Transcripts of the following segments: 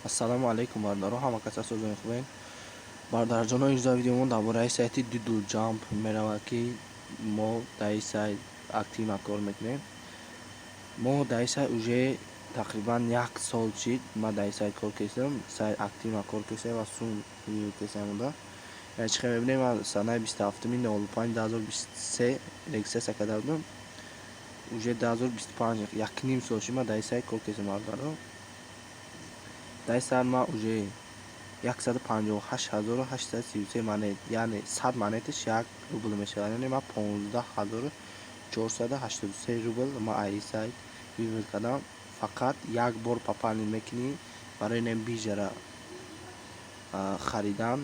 Ассалому алейкум бародаро, ҳама кас асозони хубен. Бародарҷоно, имрӯза видеомон дар бораи сайти Doodle Jump меравад ки мо дар ин сайт активно кор мекунем. Мо дар ин сайт уже тақрибан 1 сол шид ман дар ин сайт кор кардам. Сайт активно кор кардам ва сум кардам. Чӣ хел мебинем, ман санаи 27/05/2023 регистрация карда будам. Уже 2025 1/2 сол шид ман дар ин сайт кор кардам бародаро. Дар ин сайт ман уже 158833 монет, яъне 100 монеташ 1 рубл мешавад. Яъне ман 15483 рубл ман аз ин сайт вивод кардам. Фақат як бор пополнить мекунӣ барои ин биржара харидан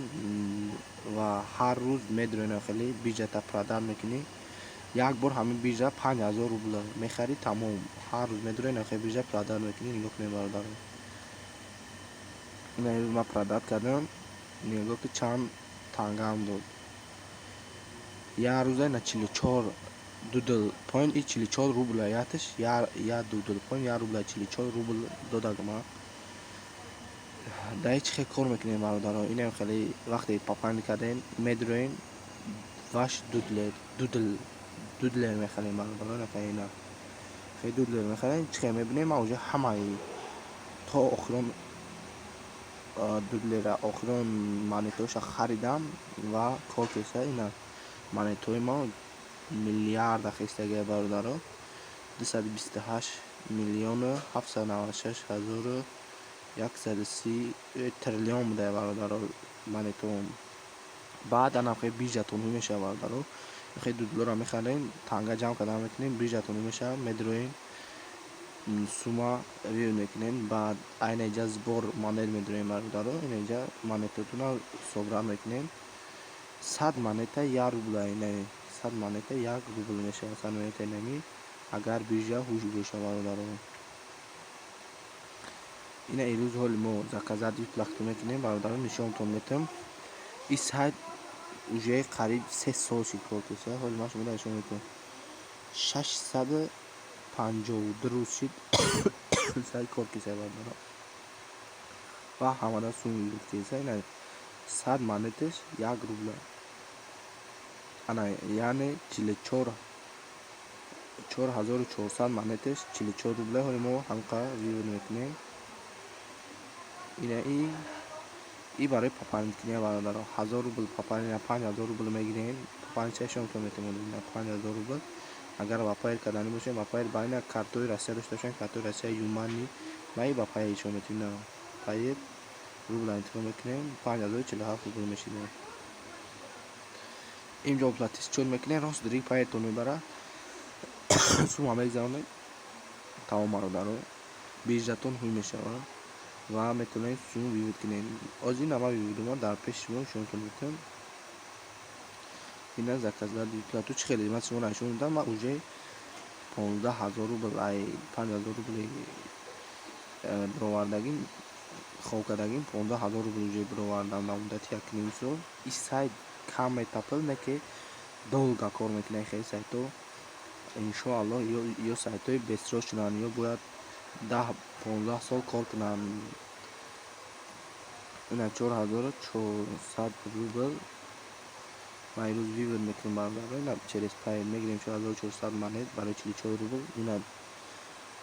ва ҳар рӯз медрои хеле биржата продан мекунӣ. Як бор ҳамин биржа 5000 рубл мехари, тамом. Ҳар рӯз медрои хеле биржа продан мекунӣ. Нигоҳ кунед бародаро. Ин ман продат кардам. Нигоҳ ки чанд тангам дод. Я рӯза на 44 Doodle point и 44 рубл аяташ. Я Doodle point я рубл 44 рубл додагам. Дар ин чӣ хел кор мекунем бародаро? Инам хеле вақте пополнить кардем медроин ваш Doodle мехарем бародаро. Нафаҳмида. Хеле Doodle мехарем. Чӣ хел мебинем? Ман уже ҳамаи то охирон Doodle охирон монеташа харидам ва кор кардам. Ина монетаи мо миллиарда хестага бародаро. 228,796,130 триллион буда бародаро монетаом. Баъд ана хеле биржатон мешава бародаро. Хеле Doodleро мехарем, танга ҷамъ кардан мекунем, биржатон мешава, медроин сума вивод мекунем. Баъд айна иҷа збор монет медроем бародаро. Ин иҷа монетатона собрат мекунем. 100 монета 1 рубл айна 100 монета 1 рубл мешава. 100 монета нами агар биржа ҳуш боша бародаро. Ина имрӯз ҳоли мо заказат плахта мекунем бародаро. нишонтон метам. ин сайт уже қариб 3 сол шид кор карда. ҳоли ман шумо нишон метам. 652 рӯз шид сайт кор карда бародаро. ва ҳамадан сум вивод карда. Ина 100 монеташ 1 рубл. Ана яъне 4400 монеташ 44 рубл. ҳоли мо ҳамқа вивод мекунем. Ина и барои пополнить кунем бародаро. 1000 рубл пополнить 5000 рубл мегирем. Пополнить шон то метавонем 5000 рубл. агар ба пайр кардани бошем, ба пайр байна картои Россия дошта бошем, картои Россия Юмани май ба пайр шон метавонем. Пайр рубл интихоб мекунем. 5047 рубл мешиде. инҷо оплатиш чор мекунем. рост дирик пайртон мебара. сума мегзавонем. тамом бародаро. биржатон ҳуй мешава ва метавонем сум вивод кунем. озин нама виводума дар пеши шумо нишонтон метам. ина заказат плату чӣ хеле ман шумо нишон додам. ман уже 15000 рубл ай 5000 рубл бировардагим хоб кардагим. 15000 рубл уже бировардам дар муддати 1/2 сол. ин сайт кам метапил не ки долго кор мекунад. хеле сайто иншоалло ё сайтои бесрочнан ё бояд 10-15 сол кор кунанд. ина 4400 рубл ман имрӯз вивод мекунам бародаро. ина через пайр мегирем 4400 монет барои 44 рубл. ина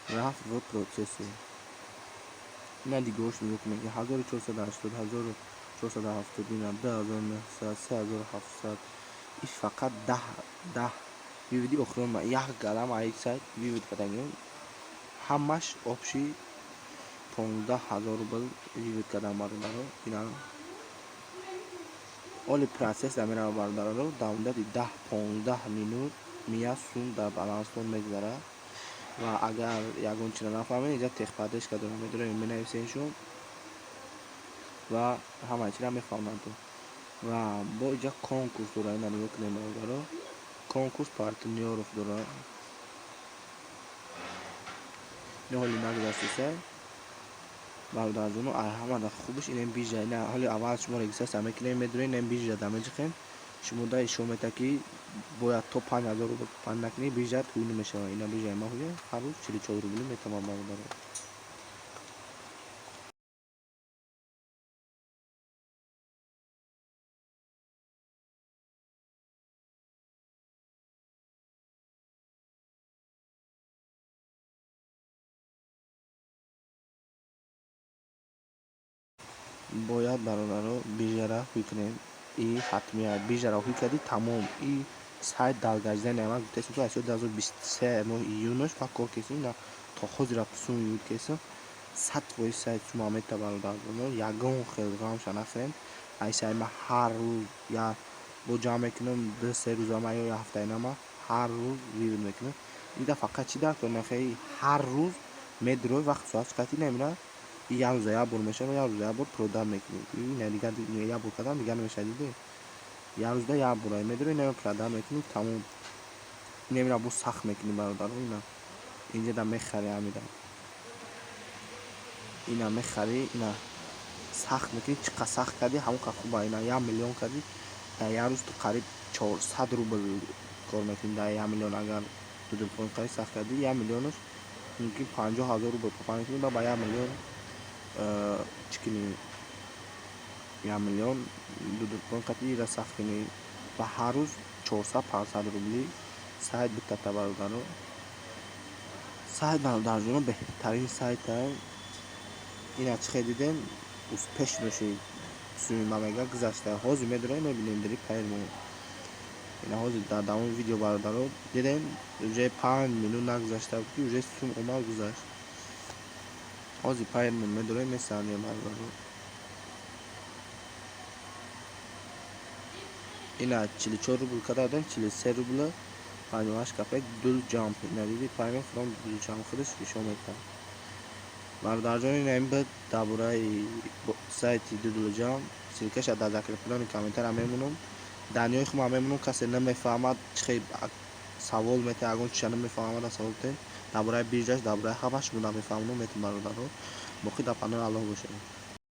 рафт в процессе. ина дигош нигоҳ кунем ки 1480 1470 ина 2900 3700 ин фақат 10 виводи охирон ма як калам аз ин сайт вивод кардагим. ҳамаш обши 15000 рубл вивод кардам бародаро. ина оли процесс да мерава бародаро. дар муддати 10-15 минут мия сум дар баланстон мегзарад. ва агар ягон чиро нафаҳмед иҷа техподдержка дорем. медорем менависем шум ва ҳамаи чиро мефаҳманд. ва бо иҷа конкурс дора. ина нигоҳ кунем бародаро. конкурс партнёров дора. ина ҳоли нагузашташа бародарҷоно ай ҳамада хубиш. ин биржа ина ҳоли аввал шумо регистрация мекунем медорем. ин биржа да меҷиқем. шумо да ишон мета ки бояд то 5000 рубл пополнить накунӣ биржат ҳуй намешавад. ина биржаи ма ҳуя ҳар рӯз 44 рубл метавонам бародаро. бояд бародаро биржара ҳуй кунем. И ҳатмият биржара ҳуй кардӣ тамом. И сайт далгажда нема гуфтаси то асё 2023 моҳи июнош ва кор кесем на то ҳозира писун юд кесем 100% сайт сума мета бародарно ягон хел ғамша нахӯрем. ай сайт ма ҳар рӯз я бо ҷамъ мекунем 2-3 рӯзама ё ҳафтаи нама ҳар рӯз вивд мекунем. ида фақат чӣ дар кор нахоҳӣ ҳар рӯз медрой вақт соат қати намира як рӯза як бор мешава як рӯза як бор прода мекунем. ина дигар як бор кардам дигар намеша диде як рӯзда як бор медрой ина прода мекунем тамом. намира бо сахт мекунем бародаро. ина инҷа да мехари ҳамида ина мехари ина сахт мекунӣ чӣ қадр сахт кардӣ ҳамон қадр хуба. ина 1 миллион кардӣ дар як рӯз ту қариб 400 рубл кор мекунӣ. дар 1 миллион агар дудубхони қариб сахт кардӣ 1 миллионаш мумкин 50,000 рубл попа мекунӣ ба 1 миллион чӣ кунӣ 1 миллион дудубхони қатӣ ира сахт кунӣ ба ҳар рӯз 400-500 рубли сайт битата бародаро. сайт бародарҷоно беҳтарин сайта. ина чӣ хел дидем успешноши сумма мега гузашта ҳозир медурем мебинем дери пайрмо. ина ҳозир дар давоми видео бародаро дидем уже 5 минут нагузашта буд уже сум омад гузашт. ҳозир пайрмо медурем месанем бародаро. ина 44 рубл кардем 43 рубл 58 копеек дул ҷамп. ина диди пайрмо фуром дул ҷамп худаш нишон метавад. бародарҷон ина ин буд дар бораи сайти дудулҷам. силкаша дар закреплении комментария мемонам. дар ниҳои худам мемонам касе намефаҳмад чӣ хел савол метавад ягон чиша намефаҳмад савол кунед дар бораи бирҷаш дар бораи ҳамаш мо намефаҳмонам метавон бародаро боқӣ дар панои аллоҳ бошед.